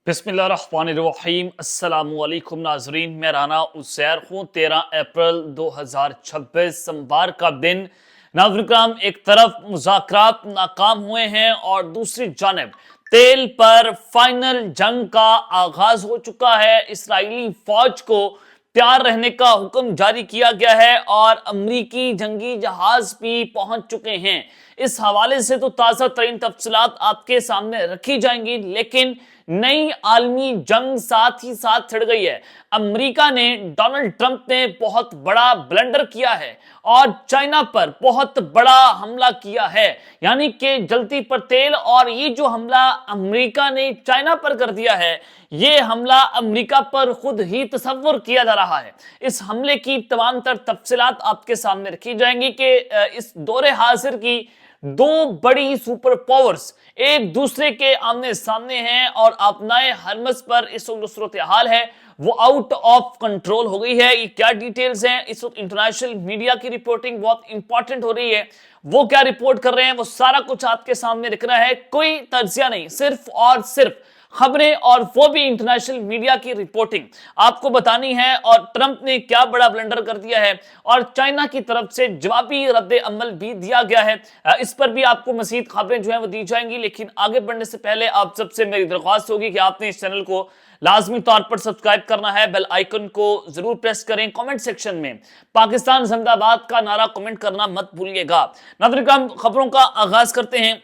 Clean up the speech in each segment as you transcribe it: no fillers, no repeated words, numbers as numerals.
बिस्मिल्लाहिर्रहमानिर्रहीम अस्सलाम वालेकुम नाजरीन, मैं राना उसैर हूँ। 13 अप्रैल 2026 सोमवार का दिन। नाज़रीन, एक तरफ मुज़ाकरात नाकाम हुए हैं और दूसरी जानिब तेल पर फाइनल जंग का आगाज हो चुका है। इस्राएली फौज को तैयार रहने का हुक्म जारी किया गया है और अमरीकी जंगी जहाज भी पहुंच चुके हैं। इस हवाले से तो ताज़ा तरीन तफसीलात आपके सामने रखी जाएंगी, लेकिन नई आलमी जंग साथ ही साथ छिड़ गई है। अमेरिका ने, डोनाल्ड ट्रंप ने बहुत बड़ा ब्लंडर किया है और चाइना पर बहुत बड़ा हमला किया है, यानी कि जलती पर तेल। और ये जो हमला अमेरिका ने चाइना पर कर दिया है, ये हमला अमेरिका पर खुद ही तसव्वुर किया जा रहा है। इस हमले की तमाम तर तफसीलात आपके सामने रखी जाएंगी कि इस दौरे हाजिर की दो बड़ी सुपर पावर्स एक दूसरे के आमने सामने हैं और अपनाए हरमस पर इस वक्त सूरत हाल है वो आउट ऑफ कंट्रोल हो गई है। ये क्या डिटेल्स हैं, इस वक्त इंटरनेशनल मीडिया की रिपोर्टिंग बहुत इंपॉर्टेंट हो रही है। वो क्या रिपोर्ट कर रहे हैं, वो सारा कुछ आपके सामने रखना है। कोई तज्जिया नहीं, सिर्फ और सिर्फ खबरें, और वो भी इंटरनेशनल मीडिया की रिपोर्टिंग आपको बतानी है। और ट्रंप ने क्या बड़ा ब्लंडर कर दिया है और चाइना की तरफ से जवाबी रद्द अमल भी दिया गया है, इस पर भी आपको मजीद खबरें जो है वो दी जाएंगी। लेकिन आगे बढ़ने से पहले आप सबसे मेरी दरख्वास्त होगी कि आपने इस चैनल को लाजमी तौर पर सब्सक्राइब करना है, बेल आइकन को जरूर प्रेस करें। कमेंट सेक्शन में पाकिस्तान जिंदाबाद का नारा कमेंट करना मत भूलिएगा। नाज़रीन, खबरों का आगाज करते हैं।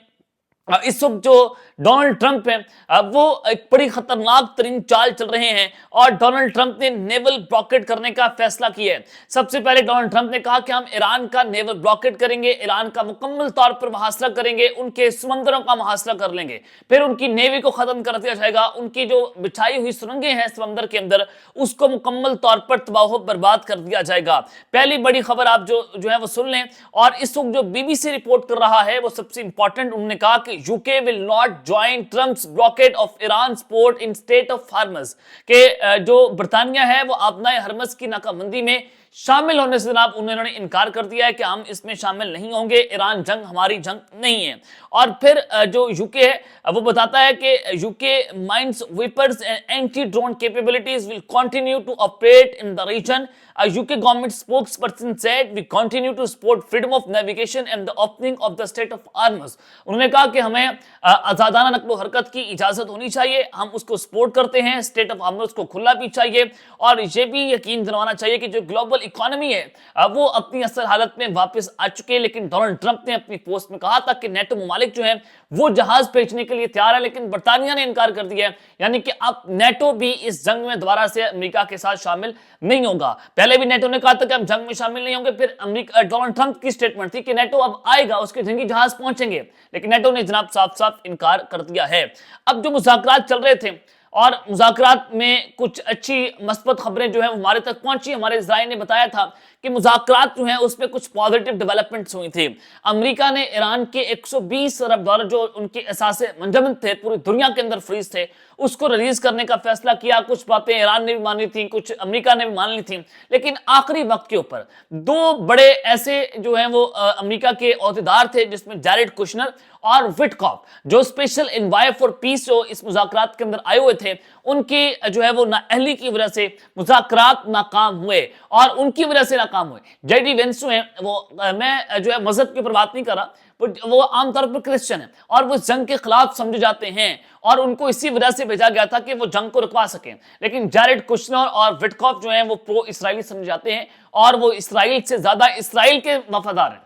इस वक्त जो डोनाल्ड ट्रंप है वो एक बड़ी खतरनाक तरीन चाल चल रहे हैं और डोनाल्ड ट्रंप ने नेवल ब्लॉकेट करने का फैसला किया है। सबसे पहले डोनाल्ड ट्रंप ने कहा कि हम ईरान का नेवल ब्लॉकेट करेंगे, ईरान का मुकम्मल तौर पर मुहासरा करेंगे, उनके समंदरों का मुहासरा कर लेंगे, फिर उनकी नेवी को खत्म कर दिया जाएगा, उनकी जो बिछाई हुई सुरंगें हैं समंदर के अंदर उसको मुकम्मल तौर पर तबाह बर्बाद कर दिया जाएगा। पहली बड़ी खबर आप जो है वो सुन लें। और इस वक्त जो बीबीसी रिपोर्ट कर रहा है वो सबसे इंपॉर्टेंट, उन्होंने कहा कि UK will not join Trump's blockade of Iran port in state of Hormuz, के जो बरतानिया है वो अपना हरमज की नाकाबंदी में शामिल होने से जनाब उन्होंने इनकार कर दिया है कि हम इसमें शामिल नहीं होंगे, ईरान जंग हमारी जंग नहीं है। और फिर जो यूके है वो बताता है कि UK minesweepers and anti drone capabilities will continue to operate in the region. UK government spokesperson said we continue to support freedom of navigation and the opening of the state of Hormuz। उन्होंने कहा कि हमें आजादाना नक्लो हरकत की इजाजत होनी चाहिए, हम उसको सपोर्ट करते हैं, स्टेट ऑफ हार्मज को खुला भी चाहिए और ये भी यकीन दिलवाना चाहिए कि जो ग्लोबल इकोनॉमी है वो अपनी असल हालत में वापस आ चुके हैं। लेकिन डोनाल्ड ट्रंप ने अपनी पोस्ट में कहा था कि नेटो ममालिक जो है वो जहाज भेजने के लिए तैयार है, लेकिन बरतानिया ने इनकार कर दिया है, यानी कि अब नेटो भी इस जंग में दोबारा से अमेरिका के साथ शामिल नहीं होगा। पहले भी नेटो ने कहा था कि हम जंग में शामिल नहीं होंगे, फिर अमेरिका डोनाल्ड ट्रंप की स्टेटमेंट थी कि नेटो अब आएगा, उसके जंगी जहाज पहुंचेंगे, लेकिन नेटो ने जनाब साफ साफ इनकार कर दिया है। अब जो मुज़ाकरात चल रहे थे और मुज़ाकरात में कुछ अच्छी मस्बत खबरें जो है हमारे तक पहुंची। हमारे ज़राए ने बताया था कि मुज़ाकरात जो है उसमें कुछ पॉजिटिव डेवलपमेंट्स हुई थी। अमेरिका ने ईरान के 120 अरब डॉलर जो उनके असासे मंजमद थे, पूरी दुनिया के अंदर फ्रीज थे, उसको रिलीज करने का फैसला किया। कुछ बातें ईरान ने भी मानी थी, कुछ अमेरिका ने भी मान ली थी, लेकिन आखिरी वक्त के ऊपर दो बड़े ऐसे जो हैं वो अमेरिका के अहदेदार थे, जिसमें जैरेड कुशनर और विटकॉफ, जो स्पेशल एनवॉय फॉर पीस जो इस मुज़ाकरात के अंदर आए हुए थे, उनकी जो है वो नाअहली की वजह से मुज़ाकरात नाकाम हुए और उनकी वजह से नाकाम हुए। जेडी वेंस जो है वो, मैं जो है मजहब के ऊपर बात नहीं कर रहा, वो आमतौर पर क्रिश्चियन है और वो जंग के खिलाफ समझे जाते हैं और उनको इसी वजह से भेजा गया था कि वो जंग को रुकवा सकें। लेकिन जैरेड कुशनर और विटकॉफ जो हैं वो प्रो इसराइली समझे जाते हैं और वो इसराइल से ज्यादा इसराइल के वफादार हैं,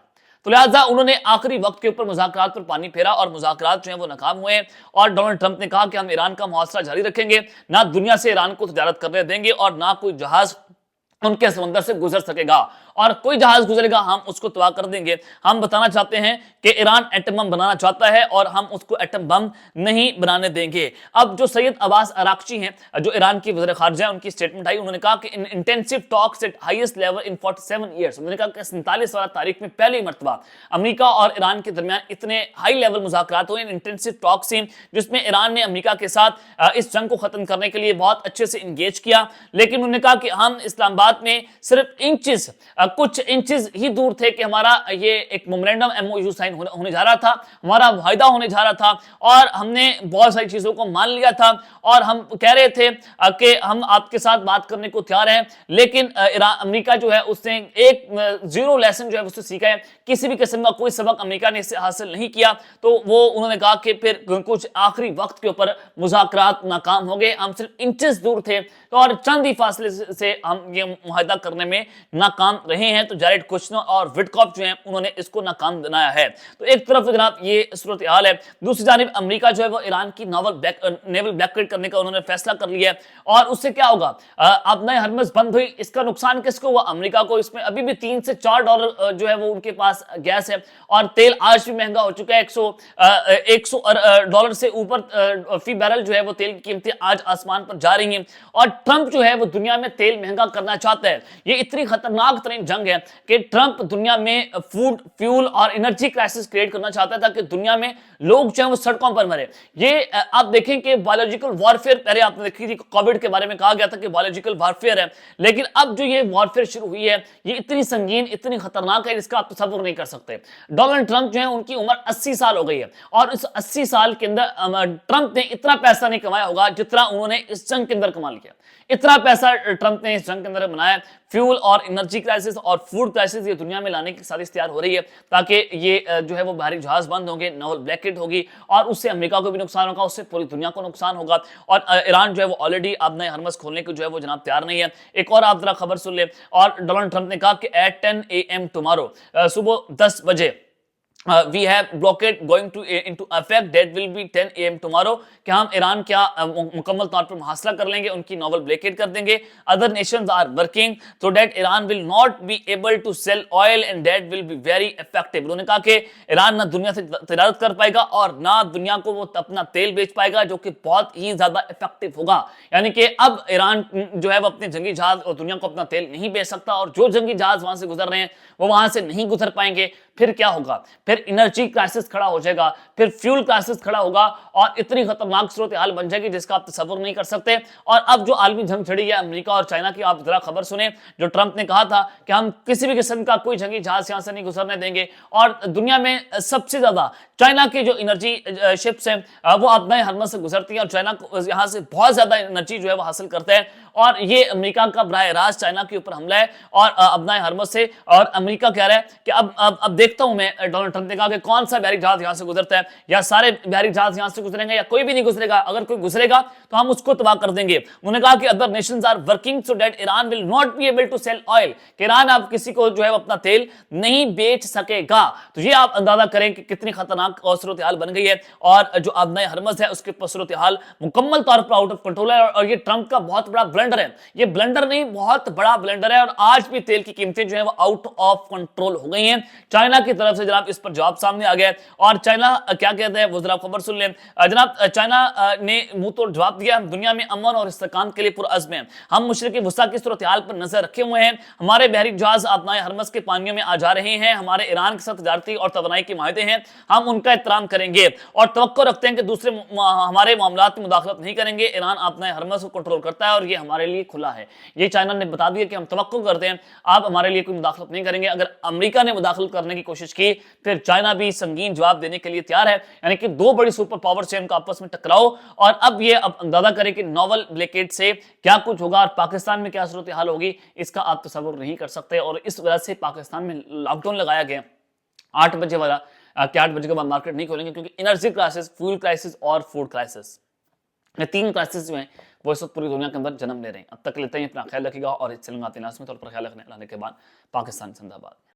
तो लिहाजा उन्होंने आखिरी वक्त के ऊपर मुज़ाकरात पर पानी फेरा और मुज़ाकरात जो है वो नाकाम हुए। और डोनाल्ड ट्रंप ने कहा कि हम ईरान का मुहासरा जारी रखेंगे, ना दुनिया से ईरान को तजारत करने देंगे और ना कोई जहाज उनके समंदर से गुजर सकेगा, और कोई जहाज गुजरेगा हम उसको तबाह कर देंगे। हम बताना चाहते हैं कि ईरान एटम बम बनाना चाहता है और हम उसको एटम बम नहीं बनाने देंगे। अब जो सैयद अब्बास अराक्ची हैं, जो ईरान की वज़ीर ख़ारिजा है, उनकी स्टेटमेंट आई। उन्होंने कहा कि in intensive talks at highest level in 47 years, उन्होंने कहा कि 47 वाला तारीख में पहली मरतबा अमेरिका और ईरान के दरमियान इतने हाई लेवल मुज़ाकरात हुए, इंटेंसिव टॉक्स थी, जिसमें ईरान ने अमेरिका के साथ इस जंग को खत्म करने के लिए बहुत अच्छे से इंगेज किया। लेकिन उन्होंने कहा कि हम इस्लामाबाद में सिर्फ इंचेस कुछ इंचेस ही दूर थे कि हमारा ये एक मेमोरेंडम एमओयू साइन होने जा रहा था, हमारा मुआहिदा होने जा रहा था, और हमने बहुत सारी चीजों को मान लिया था और हम कह रहे थे कि हम आपके साथ बात करने को तैयार हैं। लेकिन अमेरिका जो है उसने एक जीरो लेसन जो है उससे सीखा है, किसी भी किस्म का कोई सबक अमेरिका ने इससे हासिल नहीं किया। तो वो उन्होंने कहा कि फिर कुछ आखिरी वक्त के ऊपर मुज़ाकरात नाकाम हो गए, हम सिर्फ इंचेस दूर थे तो और चंद ही फासले से हम ये मुआहिदा करने में नाकाम रहे हैं। तो जैरेड कुशनर और विटकॉफ जो है उन्होंने इसको नाकाम बनाया है। तो एक तरफ तो जनाब ये सूरत हाल है, दूसरी जानिब अमेरिका जो है वो ईरान की नेवल ब्लॉकेड करने का उन्होंने फैसला कर लिया है। और उससे क्या होगा, अब नए हरमज बंद हुई, इसका नुकसान किसको हुआ? अमेरिका को। इसमें अभी भी $3 से $4 जो है वो उनके पास गैस है, और तेल आज भी महंगा हो चुका है। 100 डॉलर से ऊपर फी बैरल जो है वो तेल की कीमतें आज आसमान पर जा रही हैं। और ट्रंप जो है वो दुनिया में तेल महंगा करना चाहता है। ये इतनी खतरनाक तरीन जंग है कि ट्रंप दुनिया में फूड, फ्यूल और एनर्जी क्राइसिस क्रिएट करना चाहता है ताकि दुनिया में लोग जो है वो सड़कों पर मरे। ये आप देखें कि बायोलॉजिकल वॉरफेयर, पहले आपने देखी थी कोविड के बारे में कहा गया था कि बायोलॉजिकल वॉरफेयर है, लेकिन अब जो ये वॉरफेयर शुरू हुई है ये इतनी संगीन, इतनी खतरनाक है जिसका आप तसव्वुर नहीं कर सकते। डोनाल्ड ट्रंप जो है उनकी उम्र 80 साल हो गई है, और इस 80 साल के अंदर ट्रंप ने इतना पैसा नहीं कमाया होगा जितना उन्होंने इस जंग के अंदर कमा लिया। इतना पैसा ट्रंप ने इस जंग के अंदर बनाया। फ्यूल और एनर्जी क्राइसिस और फूड क्राइसिस ये दुनिया में लाने की साजिश तैयार हो रही है ताकि ये जो है वो बाहरी जहाज बंद होंगे, नेवल ब्लॉकेड होगी, और उससे अमेरिका को भी नुकसान होगा, उससे पूरी दुनिया को नुकसान होगा। और ईरान जो है वो ऑलरेडी अब नए हरमस खोलने को जो है वो जनाब तैयार नहीं है। एक और आप जरा खबर सुन ले, और डोनाल्ड ट्रंप ने कहा कि एट 10 AM टुमारो, सुबह 10 बजे we have blockade going to into effect that will be 10 AM tomorrow, कि हम ईरान क्या मुकम्मल तौर पर मुहासला कर लेंगे, उनकी नोवल ब्लॉकेड कर देंगे। Other nations are working so that Iran will not be able to sell oil and that will be very effective। उन्होंने कहा कि ईरान ना दुनिया से तिजारत कर पाएगा और ना दुनिया को वो अपना तेल बेच पाएगा, जो कि बहुत ही ज्यादा इफेक्टिव होगा। यानी कि अब ईरान जो है वो अपने जंगी जहाज और दुनिया को अपना तेल नहीं बेच सकता, और जो जंगी जहाज वहां से गुजर रहे हैं वो वहां से नहीं गुजर पाएंगे। फिर क्या होगा? फिर एनर्जी क्राइसिस खड़ा हो जाएगा, फिर फ्यूल क्राइसिस खड़ा होगा, और इतनी खतरनाक सूरत हाल बन जाएगी जिसका आप तसव्वुर नहीं कर सकते। और अब जो आलमी जंग छिड़ी है अमेरिका और चाइना की, आप जरा खबर सुने। जो ट्रंप ने कहा था कि हम किसी भी किस्म का कोई जंगी जहाज यहां से नहीं गुजरने देंगे, और दुनिया में सबसे ज्यादा चाइना की जो एनर्जी शिप्स हैं वो अब नए हरमज से गुजरती हैं, और चाइना यहां से बहुत ज्यादा एनर्जी जो है वो हासिल करता है। और ये अमेरिका का बराह रास्त चाइना के ऊपर हमला है, और अब नए हरमज से। और अमेरिका कह रहा है कि अब देखता हूं मैं, डोनाल्ड ट्रंप ने कहा कि कौन सा बहरी जहाज यहां से गुजरता है, या सारे बहरी जहाज यहां से गुजरेंगे या कोई भी नहीं गुजरेगा। अगर कोई गुजरेगा तो हम उसको तबाह कर देंगे। उन्होंने कहा कि other nations are working so that Iran will not be able to sell oil, कि ईरान अब किसी को जो है अपना तेल नहीं बेच सकेगा। तो ये आप अंदाजा करें कि कितनी खतरनाक सूरत हाल बन गई है, और जो अब नए हरमज है उसके सूरत हाल मुकम्मल तौर पर आउट ऑफ कंट्रोल है। और ये ट्रंप का बहुत बड़ा ब्लंडर है, ये ब्लंडर नहीं बहुत बड़ा ब्लंडर है। और आज भी तेल की कीमतें जो है वो आउट ऑफ कंट्रोल हो गई हैं। चाइना की तरफ से जनाब इस पर जवाब सामने आ गया, और चाइना क्या कहते हैं वो जरा खबर सुन लें। जनाब चाइना ने मुंह तोड़ जवाब दिया, हम दुनिया में अमन और इस्तेकाम के लिए पुरअज़्म हैं, हम मशरिक़ी वुस्ता की सूरत हाल पर नजर रखे हुए हैं, हमारे बहरी जहाज अपनाए हरमज के पानियों में आ जा रहे हैं, हमारे ईरान के साथ तजारती और तवानाई के माहदे हैं, हम उनका एहतराम करेंगे और तवक्को रखते हैं कि दूसरे हमारे मामलात में मुदाखलत नहीं करेंगे। ईरान अपने हरमज को कंट्रोल करता है और ये हमारे लिए खुला है। ये चाइना ने बता दिया कि हम तवक्को करते हैं, आप हमारे लिए कोई मुदाखलत नहीं करेंगे। अगर अमेरिका ने मुदाखलत करने की कोशिश की फिर चाइना भी संगीन जवाब देने के लिए तैयार है। यानी कि दो बड़ी सुपर पावर से इनका आपस में टकराओ, और अब ये अंदाजा करें कि नोवल ब्लॉकेड से क्या कुछ होगा और पाकिस्तान में क्या सूरत हाल होगी, इसका आप तसव्वुर नहीं कर सकते। और इस वजह से पाकिस्तान में लॉकडाउन लगाया गया 8 बजे वाला, कि 8 बजे के बाद मार्केट नहीं खोलेंगे, क्योंकि एनर्जी क्राइसिस, फ्यूल क्राइसिस और फूड क्राइसिस, ये 3 क्राइसिस जो हैं वो इस वक्त पूरी दुनिया के अंदर जन्म ले रहे हैं। अब तक लेते हैं, अपना ख्याल रखिएगा, और इस चैनल में तौर पर ख्याल रखने के बाद पाकिस्तान जिंदाबाद।